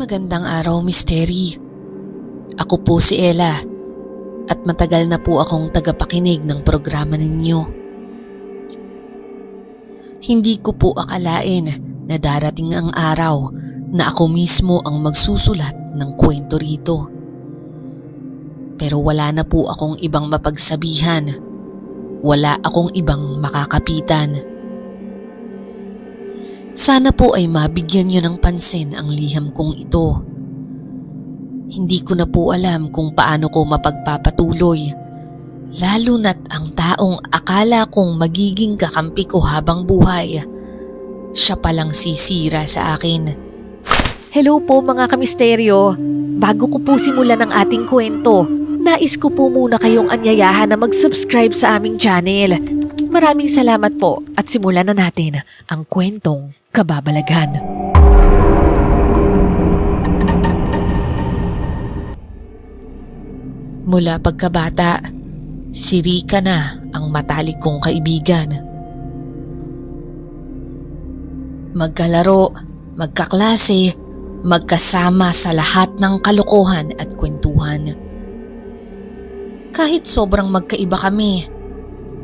Magandang araw, Misteri. Ako po si Ella at matagal na po akong tagapakinig ng programa ninyo. Hindi ko po akalain na darating ang araw na ako mismo ang magsusulat ng kwento rito. Pero wala na po akong ibang mapagsabihan. Wala akong ibang makakapitan. Sana po ay mabigyan niyo ng pansin ang liham kong ito. Hindi ko na po alam kung paano ko mapagpapatuloy, lalo na't ang taong akala kong magiging kakampi ko habang buhay, siya palang sisira sa akin. Hello po mga kamisteryo. Bago ko po simulan ang ating kwento, nais ko po muna kayong anyayahan na mag-subscribe sa aming channel. Maraming salamat po at simulan na natin ang kwentong Kababalagan. Mula pagkabata, si Rika na ang matalik kong kaibigan. Magkalaro, magkaklase, magkasama sa lahat ng kalokohan at kwentuhan. Kahit sobrang magkaiba kami,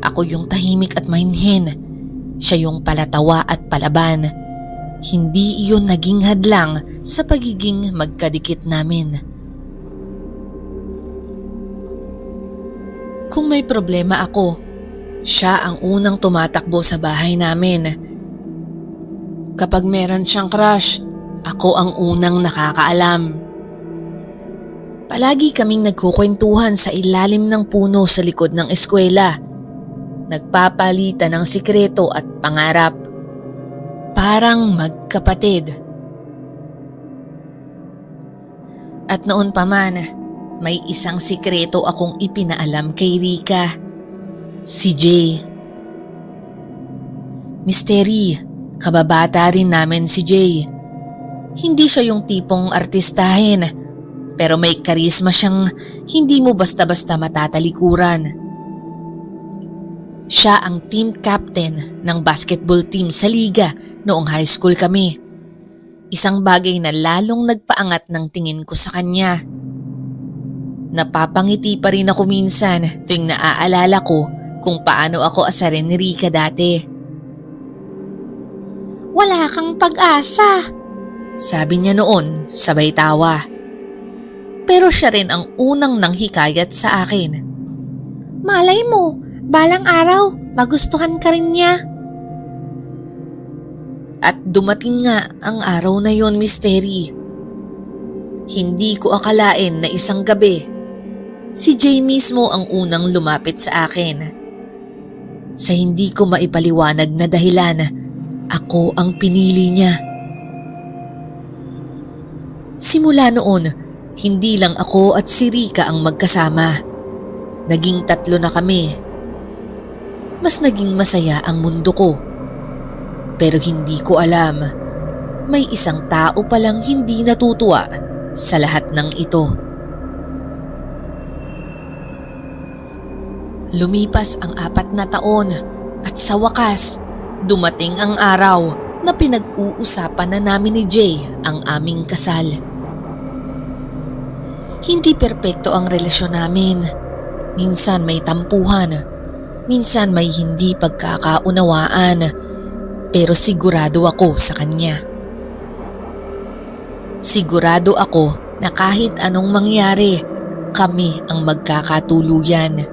ako yung tahimik at mainhin, siya yung palatawa at palaban. Hindi iyon naging hadlang sa pagiging magkadikit namin. Kung may problema ako, siya ang unang tumatakbo sa bahay namin. Kapag meron siyang crush, ako ang unang nakakaalam. Palagi kaming nagkukwentuhan sa ilalim ng puno sa likod ng eskwela. Nagpapalitan ng sikreto at pangarap. Parang magkapatid. At noon pa man, may isang sikreto akong ipinaalam kay Rika. Si Jay. Misteri, kababata rin namin si Jay. Hindi siya yung tipong artistahin, pero may karisma siyang hindi mo basta-basta matatalikuran. Siya ang team captain ng basketball team sa liga noong high school kami. Isang bagay na lalong nagpaangat ng tingin ko sa kanya. Napapangiti pa rin ako minsan tuwing naaalala ko kung paano ako asarin ni Rika dati. Wala kang pag-asa, sabi niya noon sabay tawa. Pero siya rin ang unang nanghikayat sa akin. Malay mo, balang araw magustuhan ka rin niya. At dumating nga ang araw na yon, Misteri. Hindi ko akalain na isang gabi, si Jay mismo ang unang lumapit sa akin. Sa hindi ko maipaliwanag na dahilan, ako ang pinili niya. Simula noon, hindi lang ako at si Rika ang magkasama. Naging 3 na kami. Mas naging masaya ang mundo ko. Pero hindi ko alam, may isang tao palang hindi natutuwa sa lahat ng ito. Lumipas ang 4 na taon at sa wakas, dumating ang araw na pinag-uusapan na namin ni Jay ang aming kasal. Hindi perpekto ang relasyon namin. Minsan may tampuhan, minsan may hindi pagkakaunawaan, pero sigurado ako sa kanya. Sigurado ako na kahit anong mangyari, kami ang magkakatuluyan.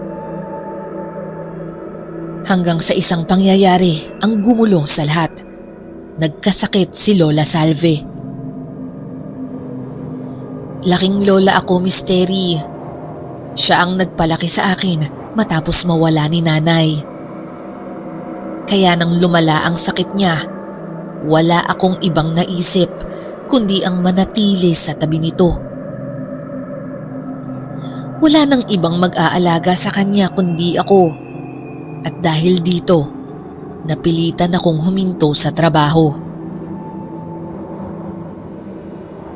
Hanggang sa isang pangyayari ang gumulo sa lahat. Nagkasakit si Lola Salve. Laking lola ako, Misteri. Siya ang nagpalaki sa akin matapos mawala ni nanay. Kaya nang lumala ang sakit niya, wala akong ibang naisip kundi ang manatili sa tabi nito. Wala nang ibang mag-aalaga sa kanya kundi ako. At dahil dito, napilitan akong huminto sa trabaho.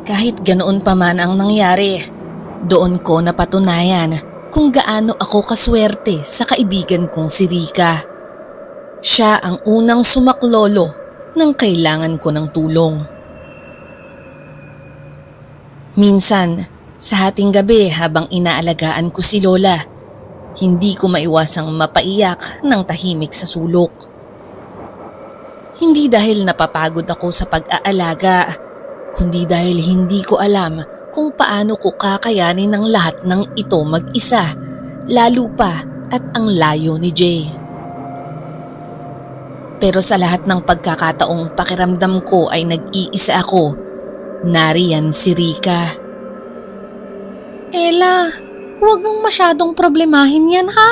Kahit ganoon pa man ang nangyari, doon ko napatunayan kung gaano ako kaswerte sa kaibigan kong si Rika. Siya ang unang sumaklolo nang kailangan ko ng tulong. Minsan, sa hating gabi habang inaalagaan ko si Lola, hindi ko maiwasang mapaiyak ng tahimik sa sulok. Hindi dahil napapagod ako sa pag-aalaga, kundi dahil hindi ko alam kung paano ko kakayanin ang lahat ng ito mag-isa, lalo pa at ang layo ni Jay. Pero sa lahat ng pagkakataong pakiramdam ko ay nag-iisa ako, nariyan si Rika. Ella, huwag mong masyadong problemahin yan ha?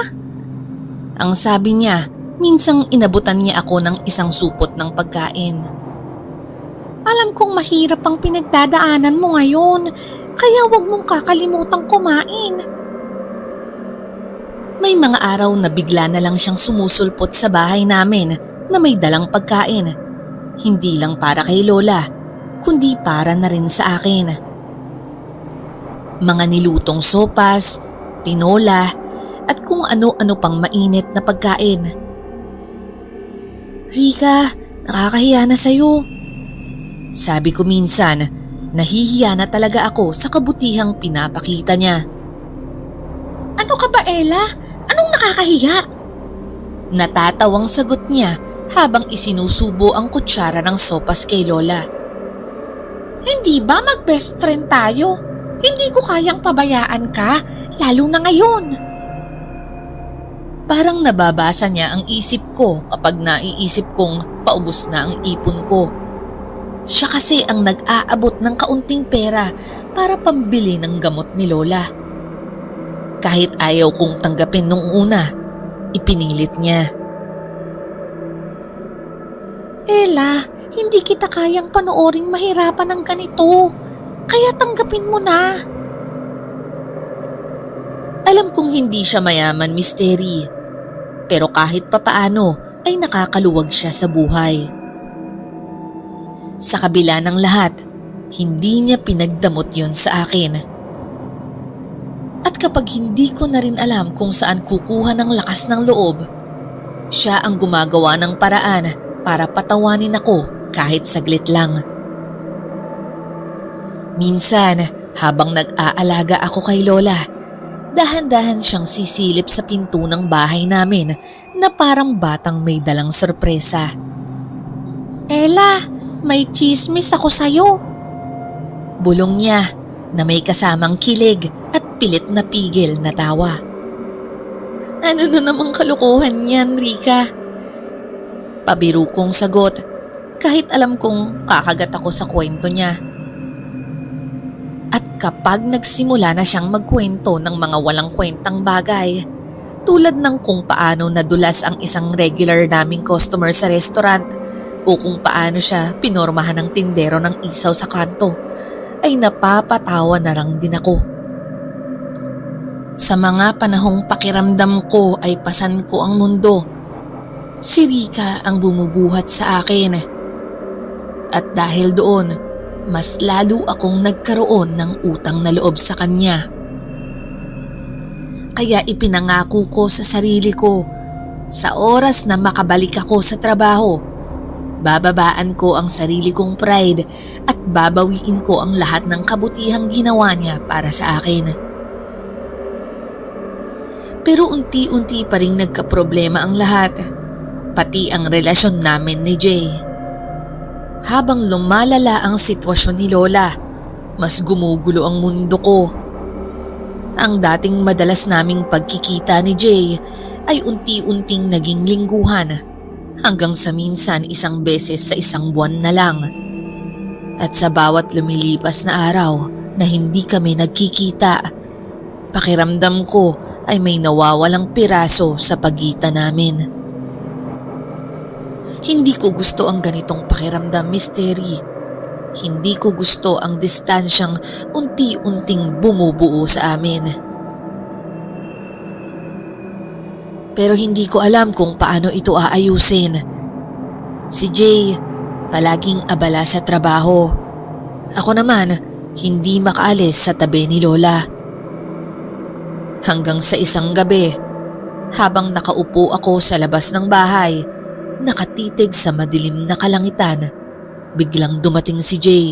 Ang sabi niya, minsang inabutan niya ako ng isang supot ng pagkain. Alam kong mahirap ang pinagdadaanan mo ngayon, kaya huwag mong kakalimutang kumain. May mga araw na bigla na lang siyang sumusulpot sa bahay namin na may dalang pagkain. Hindi lang para kay Lola, kundi para na rin sa akin. Mga nilutong sopas, tinola, at kung ano-ano pang mainit na pagkain. Rika, nakakahiya na sa'yo. Sabi ko minsan, nahihiya na talaga ako sa kabutihang pinapakita niya. Ano ka ba, Ella? Anong nakakahiya? Natatawang sagot niya habang isinusubo ang kutsara ng sopas kay Lola. Hindi ba mag-best friend tayo? Hindi ko kayang pabayaan ka, lalo na ngayon. Parang nababasa niya ang isip ko kapag naiisip kong paubos na ang ipon ko. Siya kasi ang nag-aabot ng kaunting pera para pambili ng gamot ni Lola. Kahit ayaw kong tanggapin nung una, ipinilit niya. Ella, hindi kita kayang panooring mahirapan ng ganito. Kaya tanggapin mo na. Alam kong hindi siya mayaman, Miss Terry. Pero kahit papaano ay nakakaluwag siya sa buhay. Sa kabila ng lahat, hindi niya pinagdamot yon sa akin. At kapag hindi ko na rin alam kung saan kukuha ng lakas ng loob, siya ang gumagawa ng paraan para patawanin ako kahit saglit lang. Minsan, habang nag-aalaga ako kay Lola, dahan-dahan siyang sisilip sa pinto ng bahay namin na parang batang may dalang sorpresa. Ella, may chismis ako sa'yo. Bulong niya na may kasamang kilig at pilit na pigil na tawa. Ano na namang kalokohan yan, Rika? Pabiro kong sagot kahit alam kong kakagat ako sa kwento niya. At kapag nagsimula na siyang magkwento ng mga walang kwentang bagay, tulad ng kung paano nadulas ang isang regular naming customer sa restaurant o kung paano siya pinormahan ng tindero ng isaw sa kanto, ay napapatawa na lang din ako. Sa mga panahong pakiramdam ko ay pasan ko ang mundo, si Rika ang bumubuhat sa akin. At dahil doon, mas lalo akong nagkaroon ng utang na loob sa kanya. Kaya ipinangako ko sa sarili ko, sa oras na makabalik ako sa trabaho, bababaan ko ang sarili kong pride at babawiin ko ang lahat ng kabutihang ginawa niya para sa akin. Pero unti-unti pa rin nagkaproblema ang lahat, pati ang relasyon namin ni Jay. Habang lumalala ang sitwasyon ni Lola, mas gumugulo ang mundo ko. Ang dating madalas naming pagkikita ni Jay ay unti-unting naging lingguhan, hanggang sa minsan isang beses sa isang buwan na lang. At sa bawat lumilipas na araw na hindi kami nagkikita, pakiramdam ko ay may nawawalang piraso sa pagitan namin. Hindi ko gusto ang ganitong pakiramdam, Miss Terry. Hindi ko gusto ang distansyang unti-unting bumubuo sa amin. Pero hindi ko alam kung paano ito aayusin. Si Jay, palaging abala sa trabaho. Ako naman, hindi makaalis sa tabi ni Lola. Hanggang sa isang gabi, habang nakaupo ako sa labas ng bahay, nakatitig sa madilim na kalangitan, biglang dumating si Jay.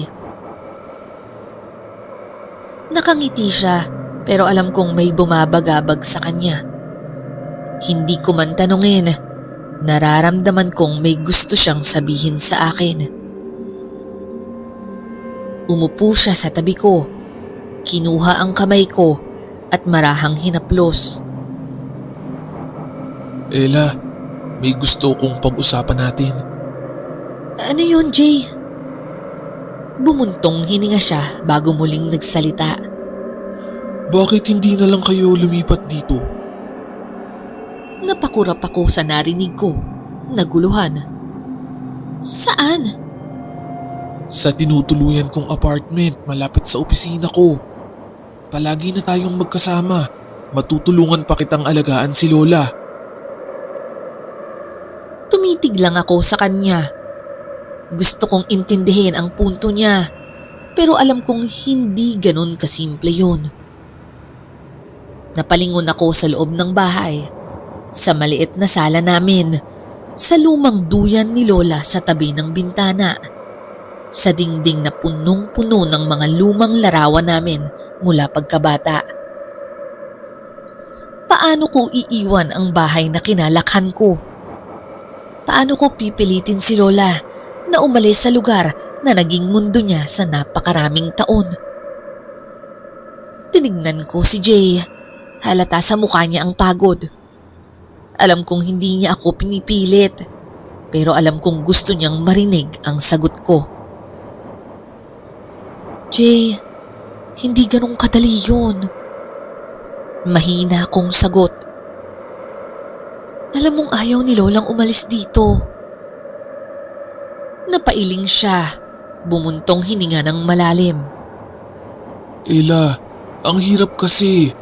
Nakangiti siya pero alam kong may bumabagabag sa kanya. Hindi ko man tanungin, nararamdaman kong may gusto siyang sabihin sa akin. Umupo siya sa tabi ko, kinuha ang kamay ko at marahang hinaplos. Ella, may gusto kong pag-usapan natin. Ano yun, Jay? Bumuntong hininga siya bago muling nagsalita. Bakit hindi na lang kayo lumipat dito? Napakurap ako sa narinig ko, naguluhan. Saan? Sa tinutuluyan kong apartment malapit sa opisina ko. Palagi na tayong magkasama. Matutulungan pa kitang alagaan si Lola. Tumitig lang ako sa kanya. Gusto kong intindihin ang punto niya, pero alam kong hindi ganun kasimple yun. Napalingon ako sa loob ng bahay, sa maliit na sala namin, sa lumang duyan ni Lola sa tabi ng bintana, sa dingding na punong-puno ng mga lumang larawan namin mula pagkabata. Paano ko iiwan ang bahay na kinalakhan ko? Paano ko pipilitin si Lola na umalis sa lugar na naging mundo niya sa napakaraming taon? Tinignan ko si Jay. Halata sa mukha niya ang pagod. Alam kong hindi niya ako pinipilit, pero alam kong gusto niyang marinig ang sagot ko. Jay, hindi ganun kadali yun. Mahina akong sagot. Alam mong ayaw ni Lolang umalis dito. Napailing siya, bumuntong hininga ng malalim. Ella, ang hirap kasi.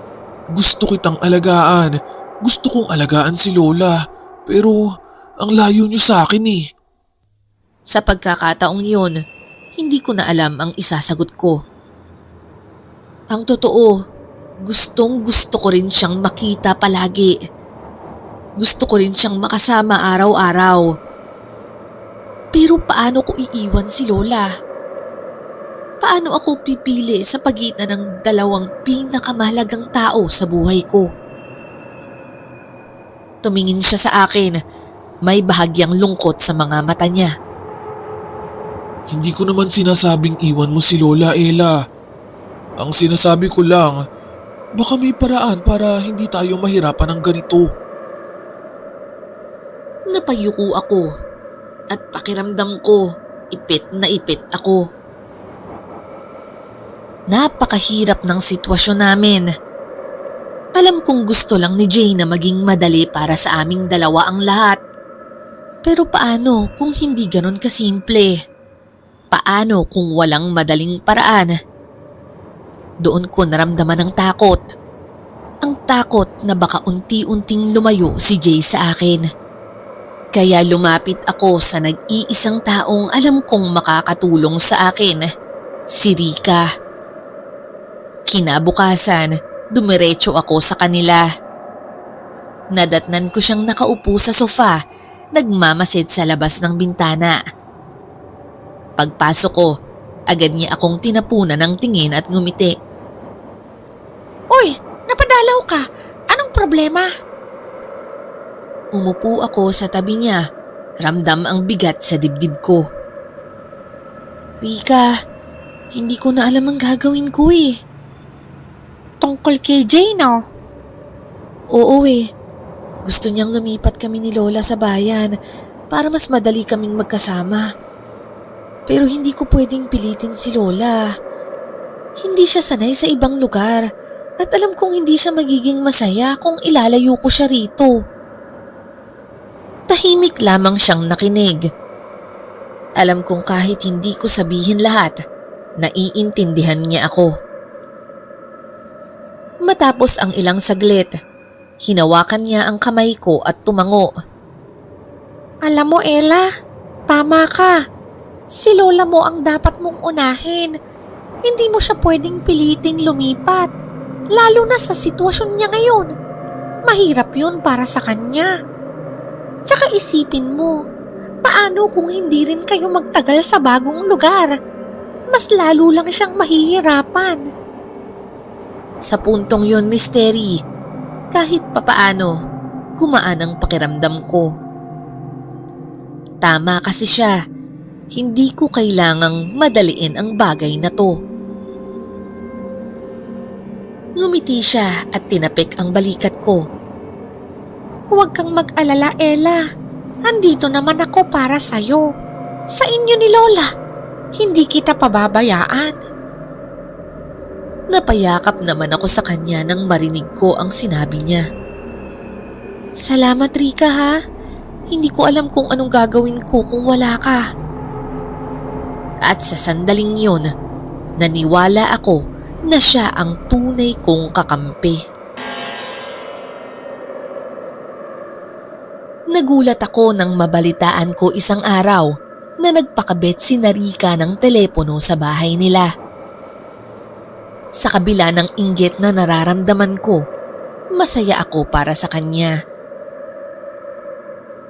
Gusto kitang alagaan. Gusto kong alagaan si Lola. Pero ang layo niyo sa akin eh. Sa pagkakataong yun, hindi ko na alam ang isasagot ko. Ang totoo, gustong gusto ko rin siyang makita palagi. Gusto ko rin siyang makasama araw-araw. Pero paano ko iiwan si Lola? Paano ako pipili sa pagitan ng dalawang pinakamahalagang tao sa buhay ko? Tumingin siya sa akin, may bahagyang lungkot sa mga mata niya. Hindi ko naman sinasabing iwan mo si Lola, Ella. Ang sinasabi ko lang, baka may paraan para hindi tayo mahirapan ng ganito. Napayuko ako at pakiramdam ko, ipit na ipit ako. Napakahirap ng sitwasyon namin. Alam kong gusto lang ni Jay na maging madali para sa aming dalawa ang lahat. Pero paano kung hindi ganon kasimple? Paano kung walang madaling paraan? Doon ko naramdaman ang takot. Ang takot na baka unti-unting lumayo si Jay sa akin. Kaya lumapit ako sa nag-iisang taong alam kong makakatulong sa akin, si Rika. Kinabukasan, dumiretso ako sa kanila. Nadatnan ko siyang nakaupo sa sofa, nagmamasid sa labas ng bintana. Pagpasok ko, agad niya akong tinapunan ng tingin at ngumiti. Uy, napadalaw ka. Anong problema? Umupo ako sa tabi niya, ramdam ang bigat sa dibdib ko. Rika, hindi ko na alam ang gagawin ko eh. Tungkol kay Jay, no? Oo eh. Gusto niyang lumipat kami ni Lola sa bayan para mas madali kaming magkasama. Pero hindi ko pwedeng pilitin si Lola. Hindi siya sanay sa ibang lugar at alam kong hindi siya magiging masaya kung ilalayo ko siya rito. Tahimik lamang siyang nakinig. Alam kong kahit hindi ko sabihin lahat, naiintindihan niya ako. Matapos ang ilang saglit, hinawakan niya ang kamay ko at tumango. Alam mo, Ella, tama ka. Si Lola mo ang dapat mong unahin. Hindi mo siya pwedeng pilitin lumipat. Lalo na sa sitwasyon niya ngayon. Mahirap yun para sa kanya. Tsaka isipin mo, paano kung hindi rin kayo magtagal sa bagong lugar? Mas lalo lang siyang mahihirapan. Sa puntong yon, Mystery, kahit papaano, gumaan ang pakiramdam ko. Tama kasi siya, hindi ko kailangang madaliin ang bagay na to. Ngumiti siya at tinapik ang balikat ko. Huwag kang mag-alala, Ella. Andito naman ako para sa'yo. Sa inyo ni Lola. Hindi kita pababayaan. Napayakap naman ako sa kanya nang marinig ko ang sinabi niya. Salamat, Rika, ha? Hindi ko alam kung anong gagawin ko kung wala ka. At sa sandaling yon, naniwala ako na siya ang tunay kong kakampi. Nagulat ako nang mabalitaan ko isang araw na nagpakabit si Rika ng telepono sa bahay nila. Sa kabila ng inggit na nararamdaman ko, masaya ako para sa kanya.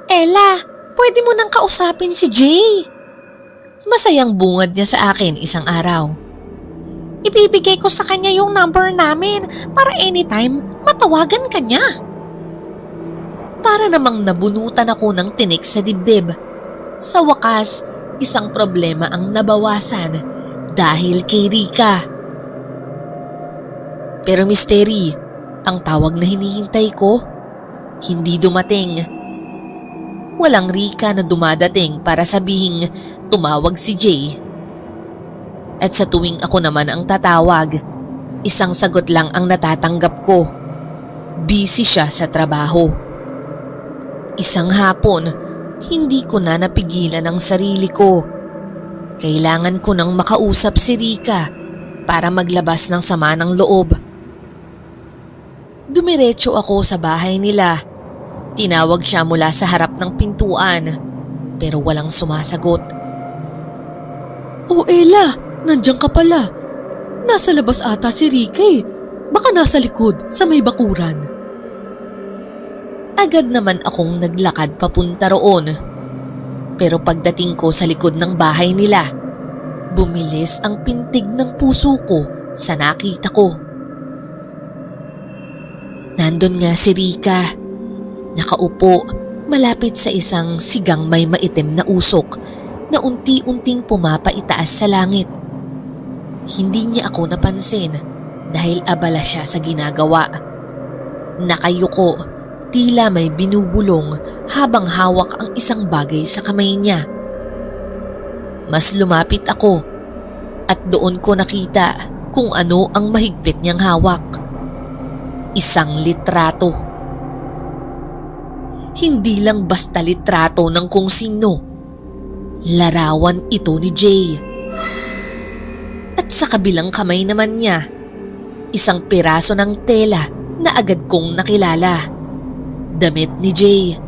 Ella, pwede mo nang kausapin si Jay. Masayang bungad niya sa akin isang araw. Ibibigay ko sa kanya yung number namin para anytime matawagan ka niya. Para namang nabunutan ako ng tinik sa dibdib. Sa wakas, isang problema ang nabawasan dahil kay Rika. Pero Mystery, ang tawag na hinihintay ko, hindi dumating. Walang Rika na dumadating para sabihing tumawag si Jay. At sa tuwing ako naman ang tatawag, isang sagot lang ang natatanggap ko. Busy siya sa trabaho. Isang hapon, hindi ko na napigilan ang sarili ko. Kailangan ko nang makausap si Rika para maglabas ng sama ng loob. Dumiretso ako sa bahay nila. Tinawag siya mula sa harap ng pintuan, pero walang sumasagot. Oh, Ella, nandiyan ka pala. Nasa labas ata si Rika eh. Baka nasa likod sa may bakuran. Agad naman akong naglakad papunta roon. Pero pagdating ko sa likod ng bahay nila, bumilis ang pintig ng puso ko sa nakita ko. Nandun nga si Rika, nakaupo malapit sa isang sigang may maitim na usok na unti-unting pumapaitaas sa langit. Hindi niya ako napansin dahil abala siya sa ginagawa. Nakayuko, tila may binubulong habang hawak ang isang bagay sa kamay niya. Mas lumapit ako at doon ko nakita kung ano ang mahigpit niyang hawak. Isang litrato. Hindi lang basta litrato ng kung sino. Larawan ito ni Jay. At sa kabilang kamay naman niya, isang piraso ng tela na agad kong nakilala. Damit ni Jay.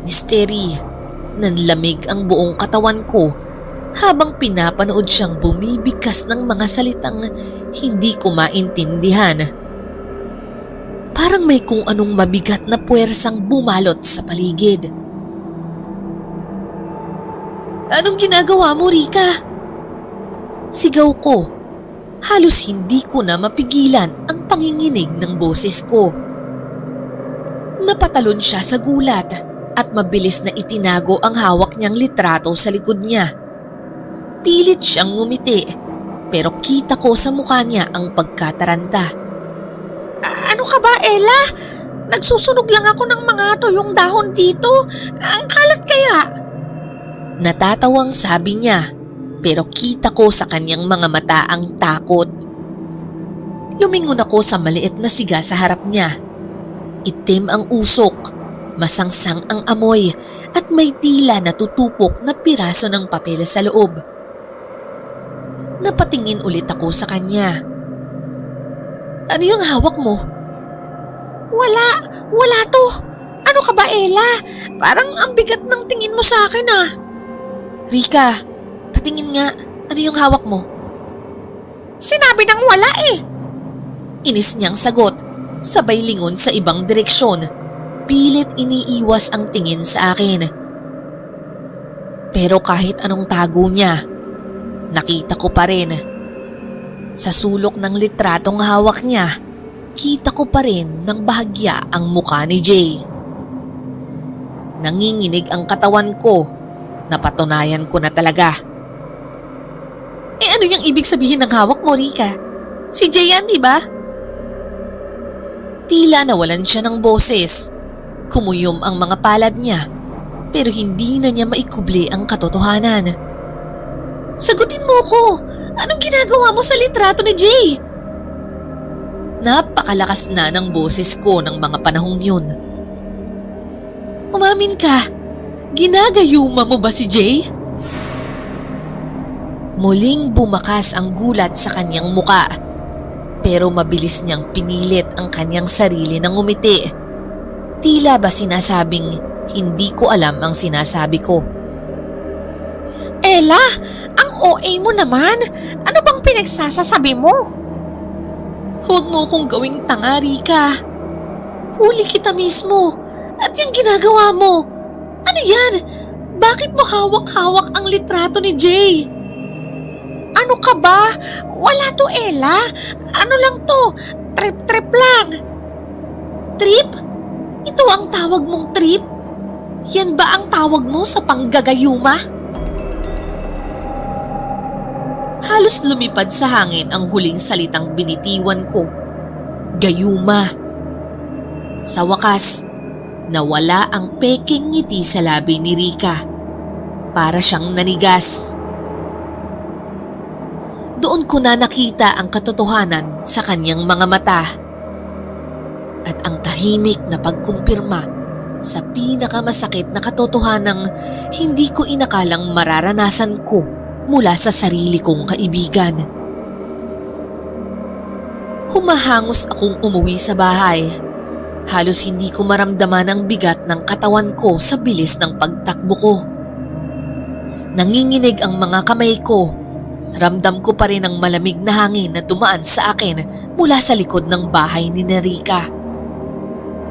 Mystery, nanlamig ang buong katawan ko habang pinapanood siyang bumibigkas ng mga salitang hindi ko maintindihan. Parang may kung anong mabigat na puwersang bumalot sa paligid. Anong ginagawa mo, Rika? Sigaw ko. Halos hindi ko na mapigilan ang panginginig ng boses ko. Napatalon siya sa gulat at mabilis na itinago ang hawak niyang litrato sa likod niya. Pilit siyang ngumiti, pero kita ko sa mukha niya ang pagkataranta. Ano ka ba, Ella? Nagsusunog lang ako ng mga tuyong dahon dito. Ang kalat kaya? Natatawang sabi niya, pero kita ko sa kanyang mga mata ang takot. Lumingon ako sa maliit na siga sa harap niya. Itim ang usok, masangsang ang amoy at may tila na tutupok na piraso ng papel sa loob. Napatingin ulit ako sa kanya. Ano yung hawak mo? Wala to. Ano ka ba, Ella? Parang ang bigat ng tingin mo sa akin ah. Rika, patingin nga. Ano yung hawak mo? Sinabi nang wala eh. Inis niyang sagot, sabay lingon sa ibang direksyon. Pilit iniiwas ang tingin sa akin. Pero kahit anong tago niya, nakita ko pa rin. Sa sulok ng litratong hawak niya, kita ko pa rin ng bahagya ang mukha ni Jay. Nanginginig ang katawan ko. Napatunayan ko na talaga. Ano yung ibig sabihin ng hawak mo, Rika? Si Jay yan, di ba? Tila nawalan siya ng boses. Kumuyom ang mga palad niya, pero hindi na niya maikubli ang katotohanan. Sagutin mo ko! Anong ginagawa mo sa litrato ni Jay? Napakalakas na ng boses ko ng mga panahong yun. Umamin ka, ginagayuma mo ba si Jay? Muling bumakas ang gulat sa kanyang muka, pero mabilis niyang pinilit ang kanyang sarili ng ngumiti. Tila ba sinasabing hindi ko alam ang sinasabi ko. Ella, ang OA mo naman. Ano bang pinagsasasabi mo? Huwag mo kong gawing tanga, Rika. Huli kita mismo. At yung ginagawa mo. Ano yan? Bakit mo hawak-hawak ang litrato ni Jay? Ano ka ba? Wala to, Ella. Ano lang to? Trip-trip lang. Trip? Ito ang tawag mong trip? Yan ba ang tawag mo sa panggagayuma? Halos lumipad sa hangin ang huling salitang binitiwan ko. Gayuma. Sa wakas, nawala ang peking ngiti sa labi ni Rika. Para siyang nanigas. Doon ko na nakita ang katotohanan sa kanyang mga mata. At ang tahimik na pagkumpirma sa pinakamasakit na katotohanang hindi ko inakalang mararanasan ko mula sa sarili kong kaibigan. Humahangos akong umuwi sa bahay. Halos hindi ko maramdaman ang bigat ng katawan ko sa bilis ng pagtakbo ko. Nanginginig ang mga kamay ko. Ramdam ko pa rin ang malamig na hangin na dumaan sa akin mula sa likod ng bahay ni Rika.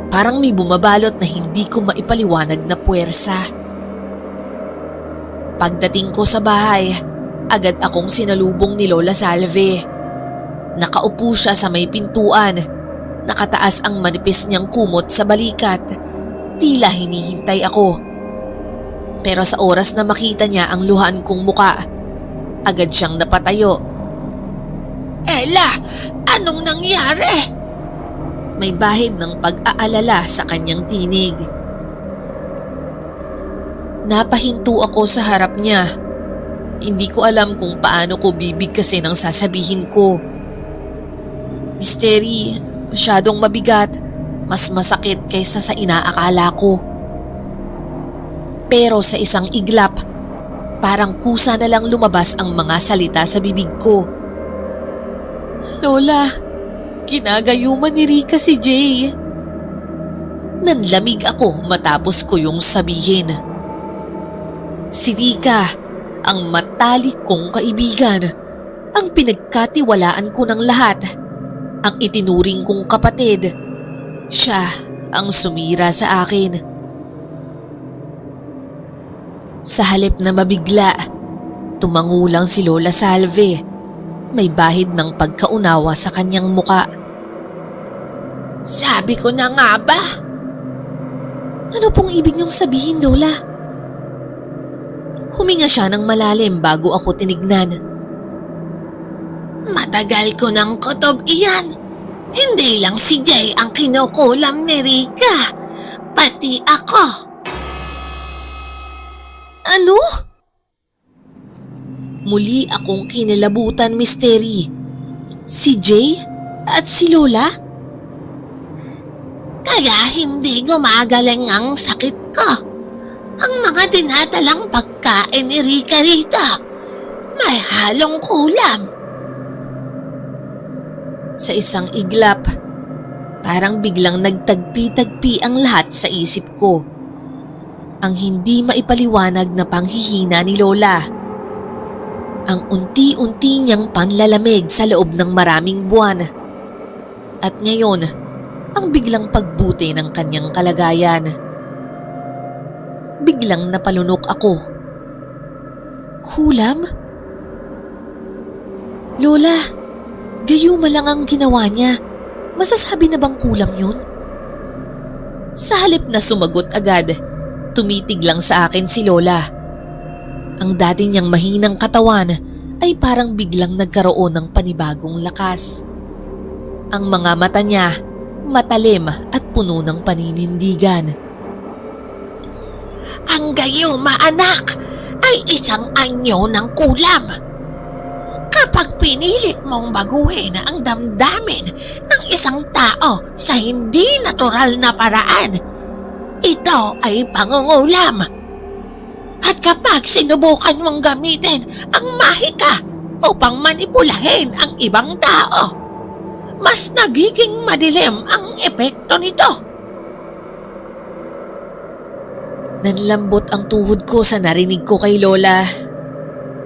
Parang may bumabalot na hindi ko maipaliwanag na puwersa. Pagdating ko sa bahay, agad akong sinalubong ni Lola Salve. Nakaupo siya sa may pintuan. Nakataas ang manipis niyang kumot sa balikat. Tila hinihintay ako. Pero sa oras na makita niya ang luhaan kong muka, agad siyang napatayo. Ella, anong nangyari? May bahid ng pag-aalala sa kanyang tinig. Napahinto ako sa harap niya. Hindi ko alam kung paano ko bibigkasin ang sasabihin ko. Mystery, masyadong mabigat. Mas masakit kaysa sa inaakala ko. Pero sa isang iglap, parang kusa na lang lumabas ang mga salita sa bibig ko. Lola, ginagayuman ni Rika si Jay. Nanlamig ako matapos ko yung sabihin. Si Rika, ang matalik kong kaibigan, ang pinagkatiwalaan ko ng lahat, ang itinuring kong kapatid. Siya ang sumira sa akin. Sa halip na mabigla, tumango lang si Lola Salve. May bahid ng pagkaunawa sa kanyang muka. Sabi ko na nga ba? Ano pong ibig niyong sabihin, Lola? Huminga siya ng malalim bago ako tinignan. Matagal ko ng kutob iyan. Hindi lang si Jay ang kinukulam ni Rika. Pati ako. Ano? Muli akong kinilabutan, Mystery. Si Jay at si Lola? Kaya hindi gumagaling ang sakit ko. Ang mga dinadalang pagkain ni Rika rito, may halong kulam. Sa isang iglap, parang biglang nagtagpi-tagpi ang lahat sa isip ko. Ang hindi maipaliwanag na panghihina ni Lola. Ang unti-unti niyang panlalamig sa loob ng maraming buwan. At ngayon, ang biglang pagbuti ng kanyang kalagayan. Biglang napalunok ako. Kulam? Lola, Gayuma lang ang ginawa niya. Masasabi na bang kulang yun? Sa halip na sumagot agad, tumitig lang sa akin si Lola. Ang dati niyang mahinang katawan ay parang biglang nagkaroon ng panibagong lakas. Ang mga mata niya, matalim at puno ng paninindigan. Ang gayuma anak ay isang anyo ng kulam. Kapag pinilit mong baguhin ang damdamin ng isang tao sa hindi natural na paraan, ito ay pangungulam. At kapag sinubukan mong gamitin ang mahika upang manipulahin ang ibang tao, mas nagiging madilim ang epekto nito. Nanlambot ang tuhod ko sa narinig ko kay Lola.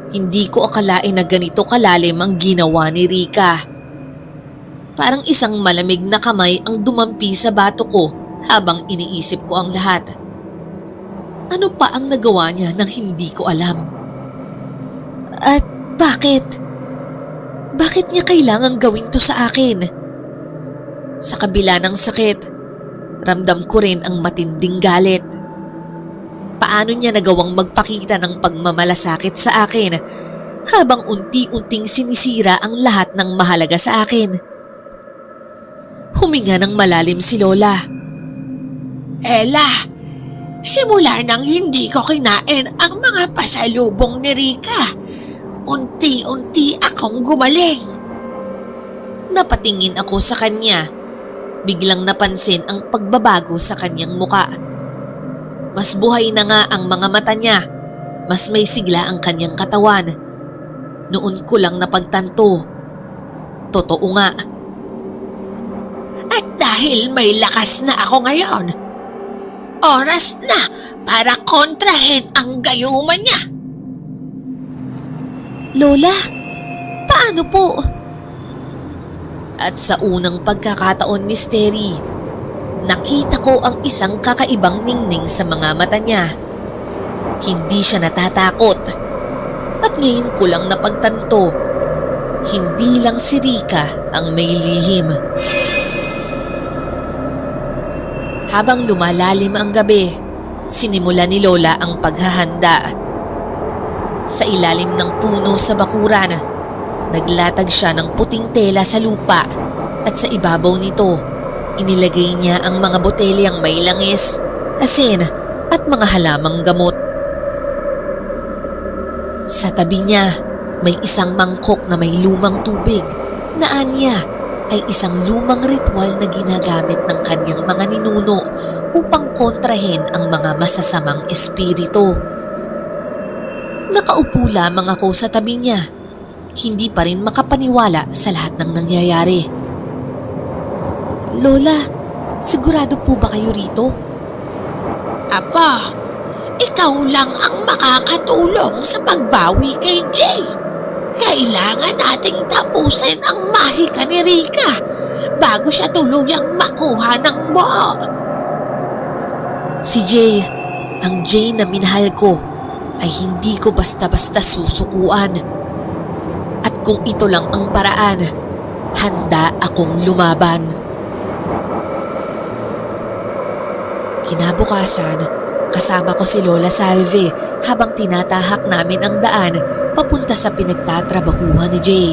Hindi ko akalain na ganito kalalim ang ginawa ni Rika. Parang isang malamig na kamay ang dumampi sa bato ko habang iniisip ko ang lahat. Ano pa ang nagawa niya nang hindi ko alam? At bakit? Bakit niya kailangang gawin to sa akin? Sa kabila ng sakit, ramdam ko rin ang matinding galit. Paano niya nagawang magpakita ng pagmamalasakit sa akin habang unti-unting sinisira ang lahat ng mahalaga sa akin? Huminga ng malalim si Lola. Ella, simula nang hindi ko kinain ang mga pasalubong ni Rika, unti-unti akong gumaling. Napatingin ako sa kanya. Biglang napansin ang pagbabago sa kanyang muka. Mas buhay na nga ang mga mata niya. Mas may sigla ang kanyang katawan. Noon ko lang napagtanto. Totoo nga. At dahil may lakas na ako ngayon, oras na para kontrahin ang gayuma niya. Lola, paano po? At sa unang pagkakataon, Misteri, nakita ko ang isang kakaibang ningning sa mga mata niya. Hindi siya natatakot. At ngayon ko lang napagtanto, hindi lang si Rika ang may lihim. Habang lumalalim ang gabi, sinimula ni Lola ang paghahanda. Sa ilalim ng puno sa bakuran, naglatag siya ng puting tela sa lupa at sa ibabaw nito, inilagay niya ang mga botelyang may langis, asin at mga halamang gamot. Sa tabi niya, may isang mangkok na may lumang tubig na anya ay isang lumang ritual na ginagamit ng kanyang mga ninuno upang kontrahin ang mga masasamang espiritu. Nakaupo lamang ako sa tabi niya, hindi pa rin makapaniwala sa lahat ng nangyayari. Lola, sigurado po ba kayo rito? Apo, ikaw lang ang makakatulong sa pagbawi kay Jay. Kailangan nating tapusin ang mahika ni Rika bago siya tuluyang makuha ng buo. Si Jay, ang Jay na minahal ko, ay hindi ko basta-basta susukuan. At kung ito lang ang paraan, handa akong lumaban. Kinabukasan, kasama ko si Lola Salve habang tinatahak namin ang daan papunta sa pinagtatrabahuhan ni Jay.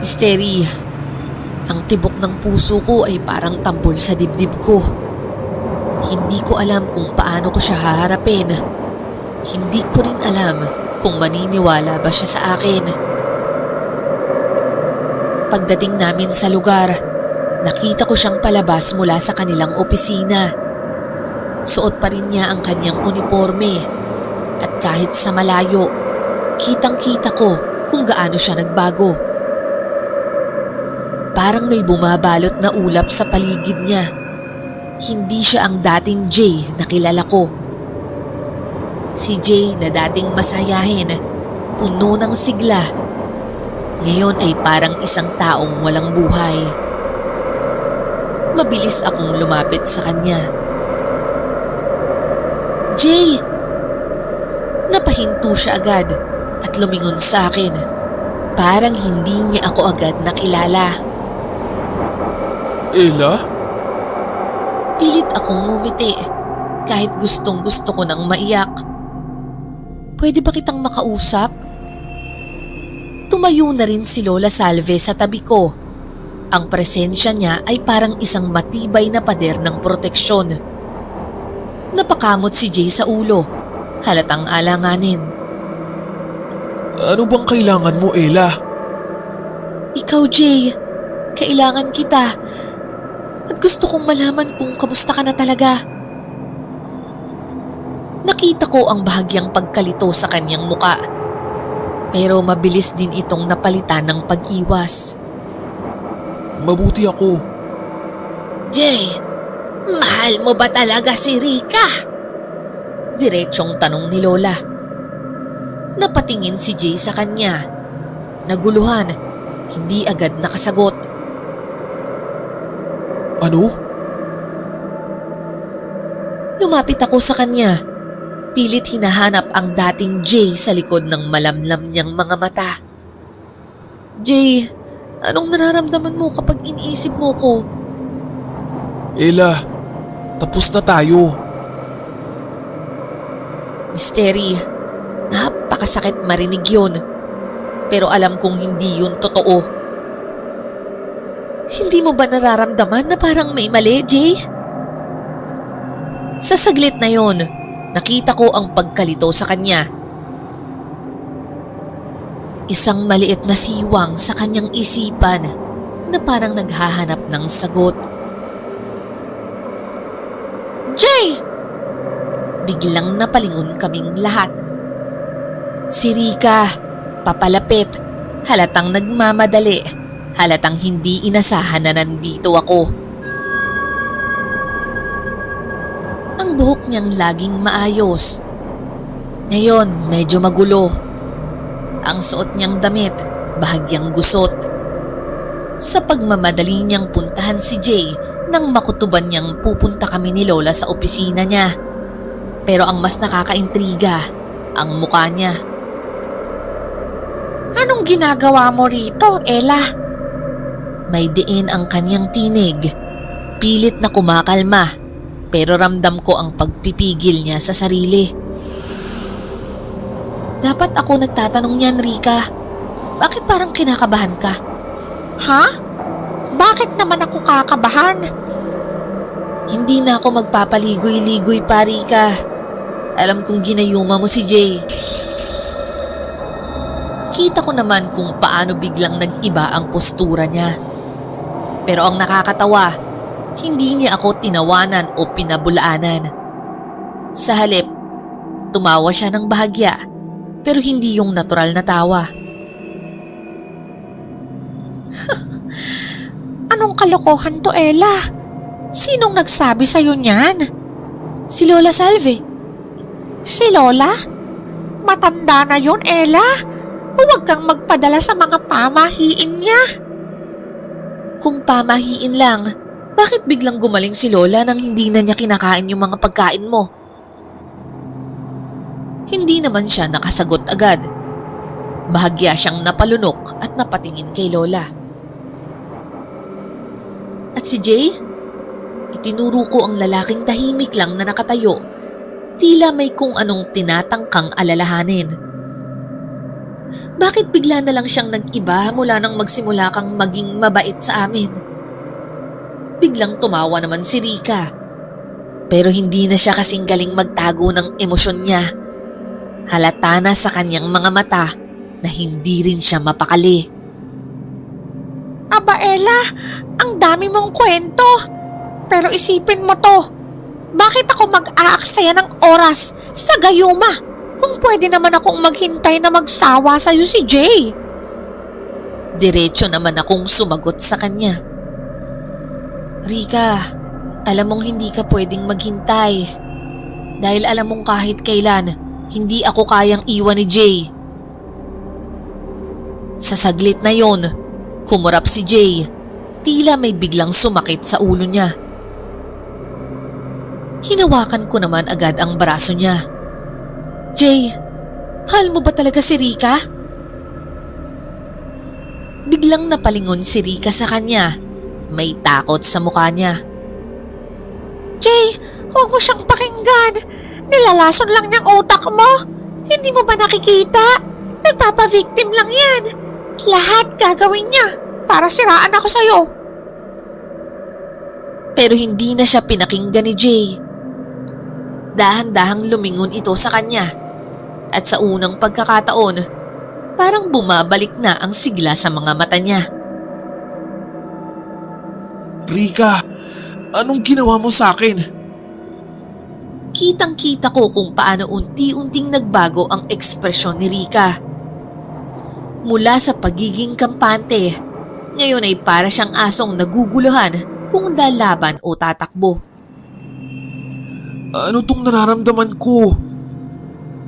Misteri, ang tibok ng puso ko ay parang tambol sa dibdib ko. Hindi ko alam kung paano ko siya haharapin. Hindi ko rin alam kung maniniwala ba siya sa akin. Pagdating namin sa lugar, nakita ko siyang palabas mula sa kanilang opisina. Suot pa rin niya ang kanyang uniforme at kahit sa malayo, kitang-kita ko kung gaano siya nagbago. Parang may bumabalot na ulap sa paligid niya. Hindi siya ang dating Jay na kilala ko. Si Jay na dating masayahin, puno ng sigla, ngayon ay parang isang taong walang buhay. Mabilis akong lumapit sa kanya. Jay! Napahinto siya agad at lumingon sa akin. Parang hindi niya ako agad nakilala. Ella? Pilit akong ngumiti kahit gustong gusto ko nang maiyak. Pwede ba kitang makausap? Tumayo na rin si Lola Salve sa tabi ko. Ang presensya niya ay parang isang matibay na pader ng proteksyon. Napakamot si Jay sa ulo. Halatang alanganin. Ano bang kailangan mo, Ella? Ikaw, Jay. Kailangan kita. At gusto kong malaman kung kamusta ka na talaga. Nakita ko ang bahagyang pagkalito sa kanyang muka. Pero mabilis din itong napalitan ng pag-iwas. Mabuti ako. Jay, mahal mo ba talaga si Rika? Diretsyong tanong ni Lola. Napatingin si Jay sa kanya. Naguluhan, hindi agad nakasagot. Ano? Lumapit ako sa kanya. Pilit hinahanap ang dating Jay sa likod ng malamlam niyang mga mata. Jay, anong nararamdaman mo kapag iniisip mo ko? Ella, tapos na tayo. Mystery, napakasakit marinig yun. Pero alam kong hindi yun totoo. Hindi mo ba nararamdaman na parang may mali, Jay? Sa saglit na yon, nakita ko ang pagkalito sa kanya. Isang maliit na siwang sa kanyang isipan na parang naghahanap ng sagot. Jay! Biglang napalingon kaming lahat. Si Rika, papalapit, halatang nagmamadali, halatang hindi inasahan na nandito ako. Ang buhok niyang laging maayos. Ngayon, medyo magulo. Ang suot niyang damit, bahagyang gusot. Sa pagmamadali niyang puntahan si Jay, nang makutuban niyang pupunta kami ni Lola sa opisina niya. Pero ang mas nakakaintriga, ang mukha niya. Anong ginagawa mo rito, Ella? May diin ang kanyang tinig. Pilit na kumakalma, pero ramdam ko ang pagpipigil niya sa sarili. Dapat ako nagtatanong niyan, Rika. Bakit parang kinakabahan ka? Ha? Bakit naman ako kakabahan? Hindi na ako magpapaligoy-ligoy pa, Rika. Alam kong ginayuma mo si Jay. Kita ko naman kung paano biglang nag-iba ang postura niya. Pero ang nakakatawa, hindi niya ako tinawanan o pinabulaanan. Sa halip, tumawa siya ng bahagya, pero hindi yung natural na tawa. Anong kalokohan to, Ella? Sinong nagsabi sa'yo niyan? Si Lola Salve. Si Lola? Matanda na yun, Ella. Huwag kang magpadala sa mga pamahiin niya. Kung pamahiin lang, bakit biglang gumaling si Lola nang hindi na niya kinakain yung mga pagkain mo? Hindi naman siya nakasagot agad. Bahagya siyang napalunok at napatingin kay Lola. At si Jay? Itinuro ko ang lalaking tahimik lang na nakatayo, tila may kung anong tinatangkang alalahanin. Bakit bigla na lang siyang nag-iba mula nang magsimula kang maging mabait sa amin? Biglang tumawa naman si Rika. Pero hindi na siya kasing galing magtago ng emosyon niya. Halata na sa kanyang mga mata na hindi rin siya mapakali. Aba, Ella, ang dami mong kwento. Pero isipin mo to, bakit ako mag-aaksaya ng oras sa gayuma kung pwede naman akong maghintay na magsawa sa'yo si Jay? Diretso naman akong sumagot sa kanya. Rika, alam mong hindi ka pwedeng maghintay. Dahil alam mong kahit kailan, hindi ako kayang iwan ni Jay. Sa saglit na yon, kumurap si Jay. Tila may biglang sumakit sa ulo niya. Hinawakan ko naman agad ang braso niya. Jay, mahal mo ba talaga si Rika? Biglang napalingon si Rika sa kanya. May takot sa mukha niya. Jay, huwag mo siyang pakinggan. Nilalason lang niyang utak mo. Hindi mo ba nakikita? Nagpapa-victim lang yan. Lahat gagawin niya para siraan ako sa'yo. Pero hindi na siya pinakinggan ni Jay. Dahan-dahang lumingon ito sa kanya. At sa unang pagkakataon, parang bumabalik na ang sigla sa mga mata niya. Rika, anong ginawa mo sa akin? Kitang-kita ko kung paano unti-unting nagbago ang ekspresyon ni Rika. Mula sa pagiging kampante, ngayon ay para siyang asong naguguluhan kung lalaban o tatakbo. Ano tong nararamdaman ko?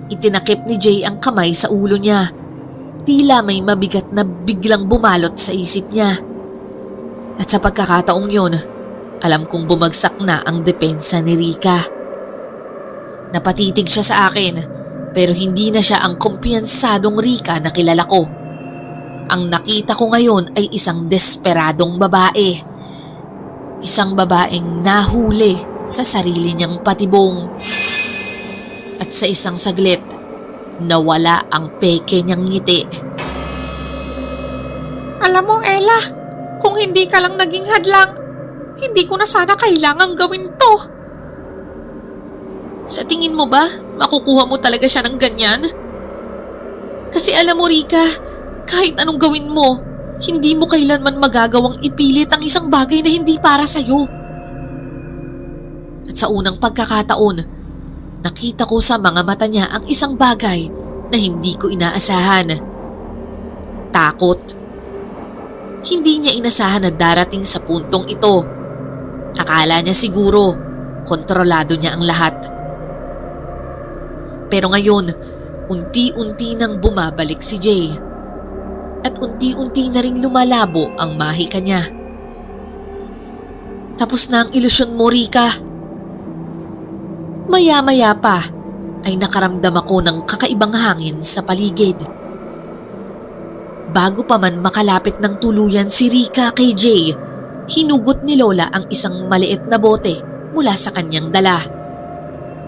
Itinakip ni Jay ang kamay sa ulo niya. Tila may mabigat na biglang bumalot sa isip niya. At sa pagkakataong yun, alam kong bumagsak na ang depensa ni Rika. Napatitig siya sa akin, pero hindi na siya ang kumpiyansadong Rika na kilala ko. Ang nakita ko ngayon ay isang desperadong babae. Isang babaeng nahuli sa sarili niyang patibong. At sa isang saglit, nawala ang peke niyang ngiti. Alam mo, Ella, kung hindi ka lang naging hadlang, hindi ko na sana kailangang gawin to. Sa tingin mo ba, makukuha mo talaga siya ng ganyan? Kasi alam mo, Rika, kahit anong gawin mo, hindi mo kailanman magagawang ipilit ang isang bagay na hindi para sa'yo. At sa unang pagkakataon, nakita ko sa mga mata niya ang isang bagay na hindi ko inaasahan. Takot. Hindi niya inasahan na darating sa puntong ito. Akala niya siguro, kontrolado niya ang lahat. Pero ngayon, unti-unti nang bumabalik si Jay. At unti-unti na ring lumalabo ang mahika niya. Tapos na ang ilusyon mo, Rika. Maya-maya pa ay nakaramdam ako ng kakaibang hangin sa paligid. Bago pa man makalapit ng tuluyan si Rika kay Jay, hinugot ni Lola ang isang maliit na bote mula sa kanyang dala.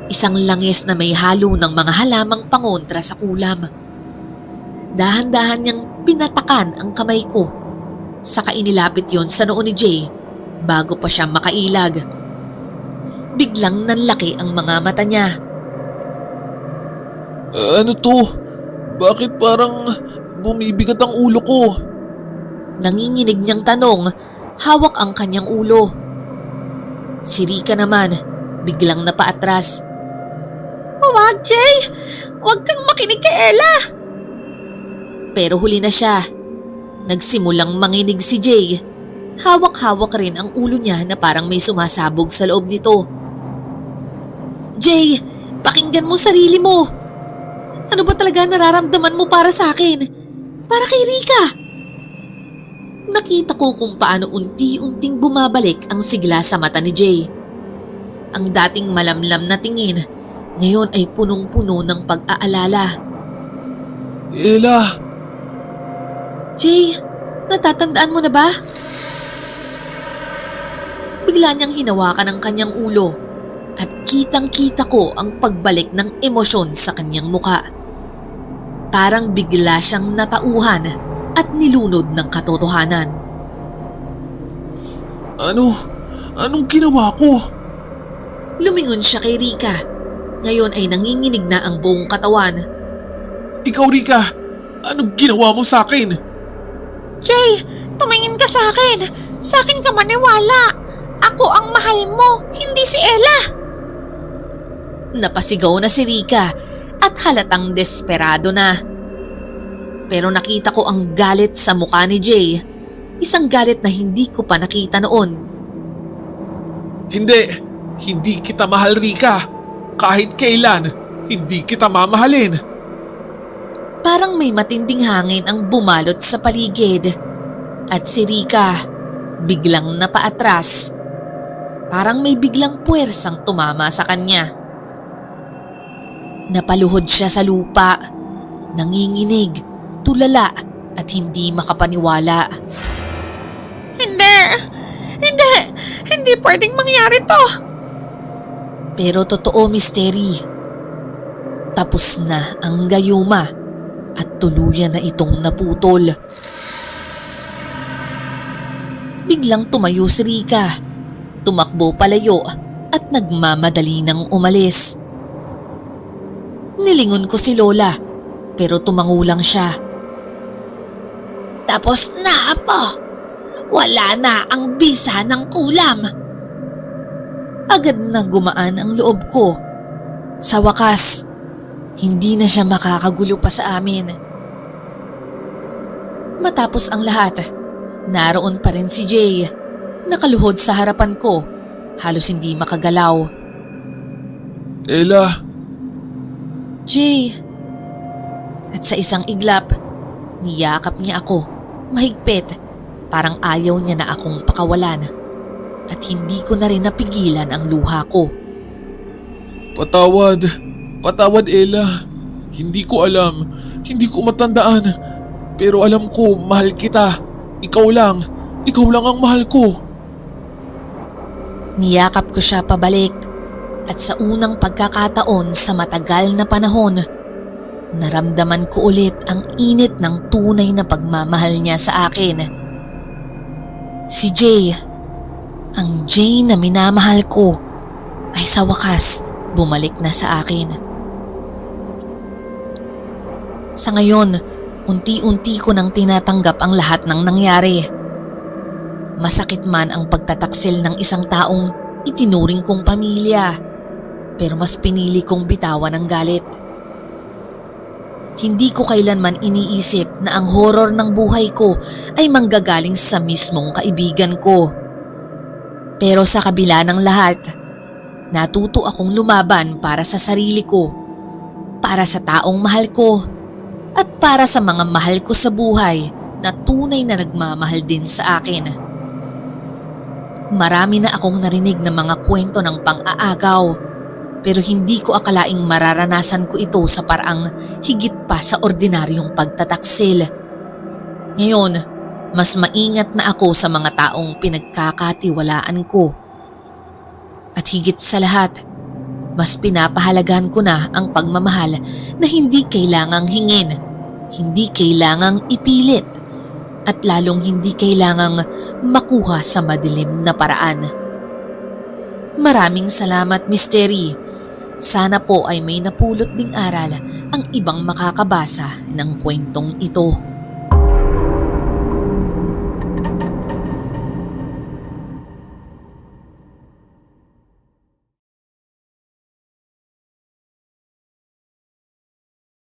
Isang langis na may halo ng mga halamang pangontra sa kulam. Dahan-dahan niyang pinatakan ang kamay ko. Saka inilapit yon sa noo ni Jay bago pa siya makailag. Biglang nanlaki ang mga mata niya. Ano to? Bakit parang bumibigat ang ulo ko? Nanginginig niyang tanong, hawak ang kanyang ulo. Si Rika naman, biglang napaatras. Huwag, Jay! Huwag kang makinig kay Ella! Pero huli na siya. Nagsimulang manginig si Jay. Hawak-hawak rin ang ulo niya na parang may sumasabog sa loob nito. Jay, pakinggan mo sarili mo. Ano ba talaga nararamdaman mo para sa akin? Para kay Rika? Nakita ko kung paano unti-unting bumabalik ang sigla sa mata ni Jay. Ang dating malamlam na tingin, ngayon ay punong-puno ng pag-aalala. Ella! Jay, natatandaan mo na ba? Bigla niyang hinawakan ang kanyang ulo at kitang-kita ko ang pagbalik ng emosyon sa kanyang muka. Parang bigla siyang natauhan at nilunod ng katotohanan. Anong ginawa ko? Lumingon siya kay Rika. Ngayon ay nanginginig na ang buong katawan. Ikaw, Rika, anong ginawa mo sa akin? Jay, tumingin ka sa akin. Sa akin ka maniwala. Ako ang mahal mo, hindi si Ella. Napasigaw na si Rika at halatang desperado na. Pero nakita ko ang galit sa mukha ni Jay. Isang galit na hindi ko pa nakita noon. Hindi kita mahal, Rika. Kahit kailan, hindi kita mamahalin. Parang may matinding hangin ang bumalot sa paligid. At si Rika, biglang napaatras. Parang may biglang puwersang tumama sa kanya. Napaluhod siya sa lupa, nanginginig, tulala at hindi makapaniwala. Hindi pwedeng mangyari to. Pero totoo, Misteri. Tapos na ang gayuma at tuluyan na itong naputol. Biglang tumayo si Rika. Tumakbo palayo at nagmamadali nang umalis. Nilingon ko si Lola pero tumango lang siya. Tapos na po. Wala na ang bisa ng kulam. Agad na gumaan ang loob ko. Sa wakas, hindi na siya makakagulo pa sa amin. Matapos ang lahat, naroon pa rin si Jay. Nakaluhod sa harapan ko, halos hindi makagalaw. Ella, Jay! At sa isang iglap, niyakap niya ako, mahigpit, parang ayaw niya na akong pakawalan. At hindi ko na rin napigilan ang luha ko. patawad. Patawad, Ella. Hindi ko alam. Hindi ko matandaan. Pero alam ko, mahal kita. Ikaw lang. Ikaw lang ang mahal ko. Niyakap ko siya pabalik at sa unang pagkakataon sa matagal na panahon, naramdaman ko ulit ang init ng tunay na pagmamahal niya sa akin. Si Jay, ang Jay na minamahal ko, ay sa wakas bumalik na sa akin. Sa ngayon, unti-unti ko nang tinatanggap ang lahat ng nangyari. Masakit man ang pagtataksil ng isang taong itinuring kong pamilya, pero mas pinili kong bitawan ang galit. Hindi ko kailanman iniisip na ang horror ng buhay ko ay manggagaling sa mismong kaibigan ko. Pero sa kabila ng lahat, natuto akong lumaban para sa sarili ko, para sa taong mahal ko, at para sa mga mahal ko sa buhay na tunay na nagmamahal din sa akin. Marami na akong narinig na mga kwento ng pang-aagaw, pero hindi ko akalaing mararanasan ko ito sa paraang higit pa sa ordinaryong pagtataksil. Ngayon, mas maingat na ako sa mga taong pinagkakatiwalaan ko. At higit sa lahat, mas pinapahalagan ko na ang pagmamahal na hindi kailangang hingin, hindi kailangang ipilit, at lalong hindi kailangang makuha sa madilim na paraan. Maraming salamat, Misteri. Sana po ay may napulot ding aral ang ibang makakabasa ng kwentong ito.